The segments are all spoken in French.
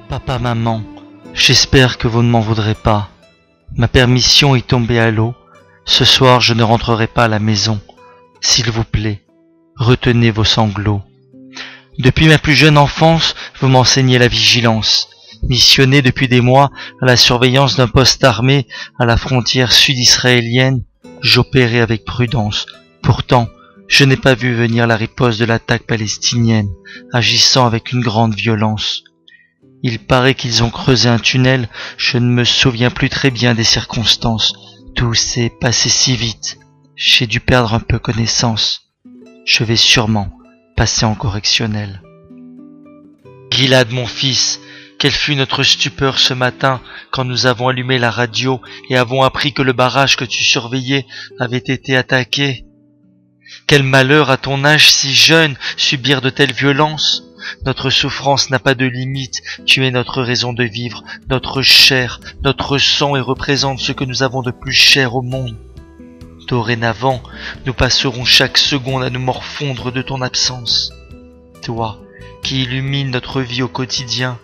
Papa, maman, j'espère que vous ne m'en voudrez pas. Ma permission est tombée à l'eau. Ce soir, je ne rentrerai pas à la maison. S'il vous plaît, retenez vos sanglots. Depuis ma plus jeune enfance, vous m'enseignez la vigilance. Missionné depuis des mois à la surveillance d'un poste armé à la frontière sud-israélienne, j'opérais avec prudence. Pourtant, je n'ai pas vu venir la riposte de l'attaque palestinienne, agissant avec une grande violence. Il paraît qu'ils ont creusé un tunnel, je ne me souviens plus très bien des circonstances. Tout s'est passé si vite, j'ai dû perdre un peu connaissance. Je vais sûrement passer en correctionnel. Gilad, mon fils, quelle fut notre stupeur ce matin quand nous avons allumé la radio et avons appris que le barrage que tu surveillais avait été attaqué. Quel malheur à ton âge si jeune subir de telles violences. Notre souffrance n'a pas de limite, tu es notre raison de vivre, notre chair, notre sang et représente ce que nous avons de plus cher au monde. Dorénavant, nous passerons chaque seconde à nous morfondre de ton absence. Toi, qui illumines notre vie au quotidien,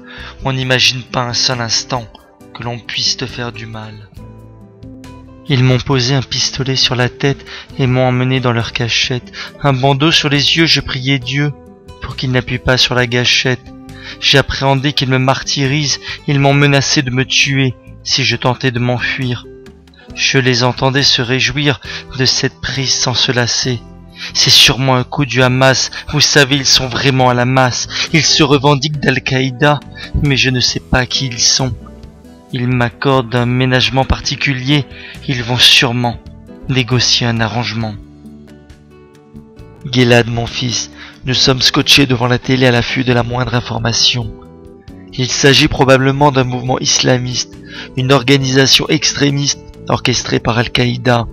on n'imagine pas un seul instant que l'on puisse te faire du mal. Ils m'ont posé un pistolet sur la tête et m'ont emmené dans leur cachette. Un bandeau sur les yeux, je priais Dieu pour qu'il n'appuie pas sur la gâchette. J'ai appréhendé qu'ils me martyrisent, ils m'ont menacé de me tuer si je tentais de m'enfuir. Je les entendais se réjouir de cette prise sans se lasser. C'est sûrement un coup du Hamas, vous savez, ils sont vraiment à la masse. Ils se revendiquent d'Al-Qaïda, mais je ne sais pas qui ils sont. Ils m'accordent un ménagement particulier, ils vont sûrement négocier un arrangement. Gilad, mon fils, nous sommes scotchés devant la télé à l'affût de la moindre information. Il s'agit probablement d'un mouvement islamiste, une organisation extrémiste orchestrée par Al-Qaïda.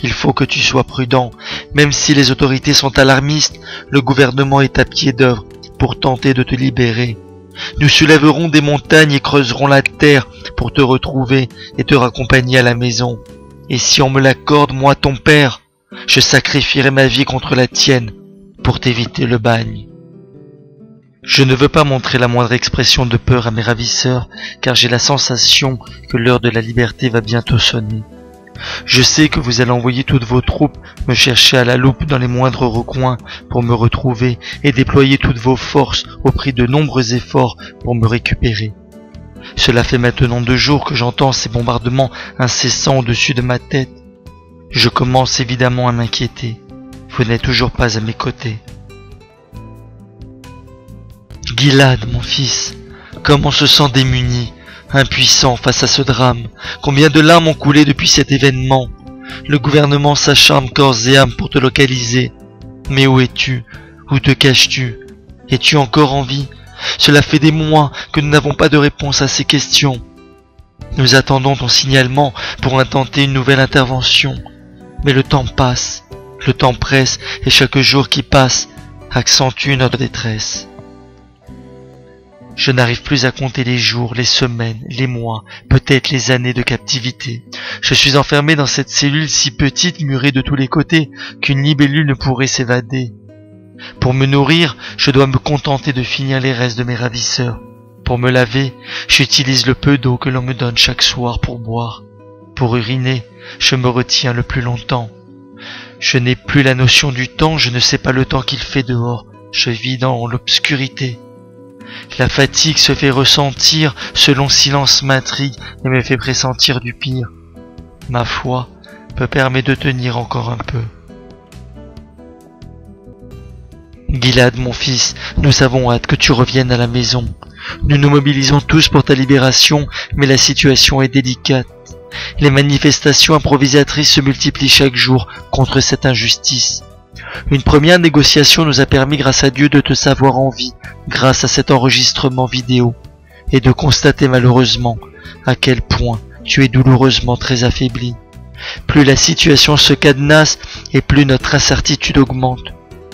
Il faut que tu sois prudent, même si les autorités sont alarmistes, le gouvernement est à pied d'œuvre pour tenter de te libérer. Nous soulèverons des montagnes et creuserons la terre pour te retrouver et te raccompagner à la maison. Et si on me l'accorde, moi ton père, je sacrifierai ma vie contre la tienne pour t'éviter le bagne. Je ne veux pas montrer la moindre expression de peur à mes ravisseurs, car j'ai la sensation que l'heure de la liberté va bientôt sonner. Je sais que vous allez envoyer toutes vos troupes me chercher à la loupe dans les moindres recoins pour me retrouver et déployer toutes vos forces au prix de nombreux efforts pour me récupérer. Cela fait maintenant 2 jours que j'entends ces bombardements incessants au-dessus de ma tête. Je commence évidemment à m'inquiéter. Vous n'êtes toujours pas à mes côtés. Gilad, mon fils, comme on se sent démuni, impuissant face à ce drame. Combien de larmes ont coulé depuis cet événement. Le gouvernement s'acharne corps et âme pour te localiser. Mais où es-tu? Où te caches-tu? Es-tu encore en vie? Cela fait des mois que nous n'avons pas de réponse à ces questions. Nous attendons ton signalement pour intenter une nouvelle intervention. Mais le temps passe, le temps presse, et chaque jour qui passe accentue notre détresse. Je n'arrive plus à compter les jours, les semaines, les mois, peut-être les années de captivité. Je suis enfermé dans cette cellule si petite, murée de tous les côtés, qu'une libellule ne pourrait s'évader. Pour me nourrir, je dois me contenter de finir les restes de mes ravisseurs. Pour me laver, j'utilise le peu d'eau que l'on me donne chaque soir pour boire. Pour uriner, je me retiens le plus longtemps. Je n'ai plus la notion du temps, je ne sais pas le temps qu'il fait dehors. Je vis dans l'obscurité. La fatigue se fait ressentir, ce long silence m'intrigue et me fait pressentir du pire. Ma foi me permet de tenir encore un peu. Gilad, mon fils, nous avons hâte que tu reviennes à la maison. Nous nous mobilisons tous pour ta libération, mais la situation est délicate. Les manifestations improvisatrices se multiplient chaque jour contre cette injustice. Une première négociation nous a permis, grâce à Dieu, de te savoir en vie, grâce à cet enregistrement vidéo, et de constater malheureusement à quel point tu es douloureusement très affaibli. Plus la situation se cadenasse et plus notre incertitude augmente.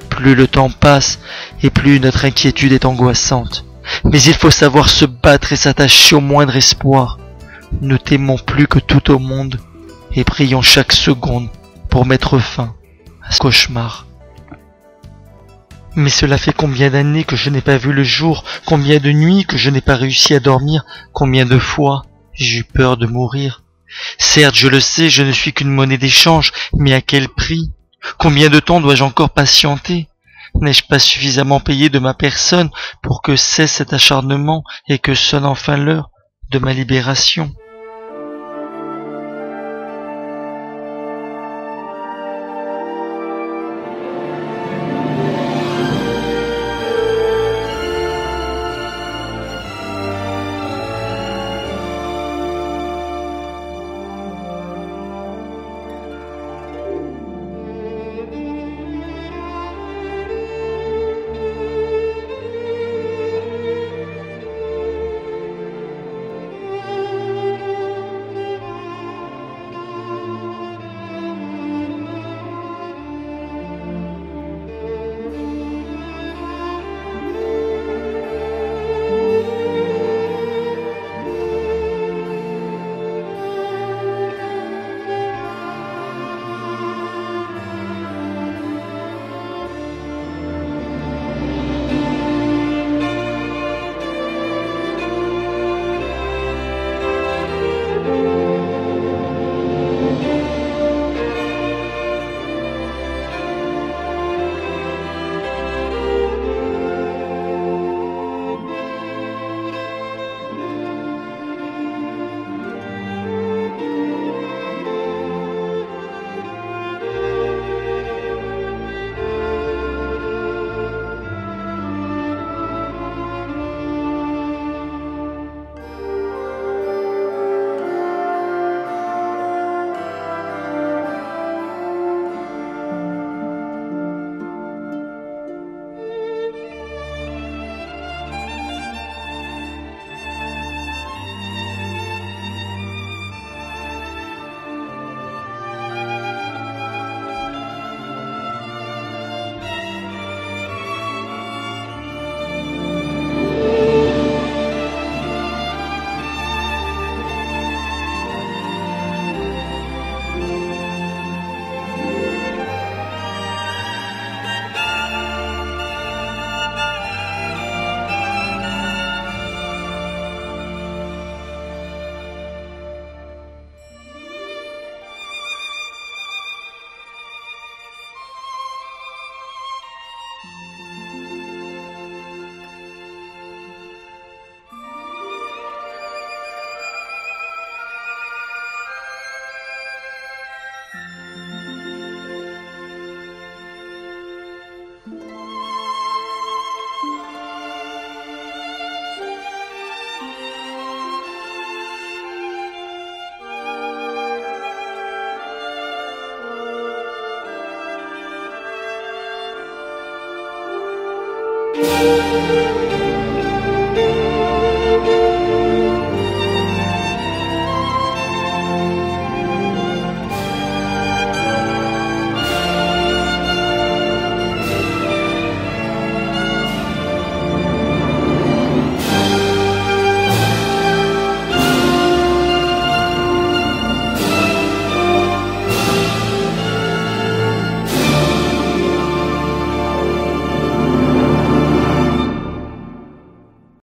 Plus le temps passe et plus notre inquiétude est angoissante. Mais il faut savoir se battre et s'attacher au moindre espoir. Nous t'aimons plus que tout au monde et prions chaque seconde pour mettre fin à ce cauchemar. Mais cela fait combien d'années que je n'ai pas vu le jour, combien de nuits que je n'ai pas réussi à dormir, combien de fois j'ai eu peur de mourir. Certes, je le sais, je ne suis qu'une monnaie d'échange, mais à quel prix? Combien de temps dois-je encore patienter? N'ai-je pas suffisamment payé de ma personne pour que cesse cet acharnement et que sonne enfin l'heure de ma libération?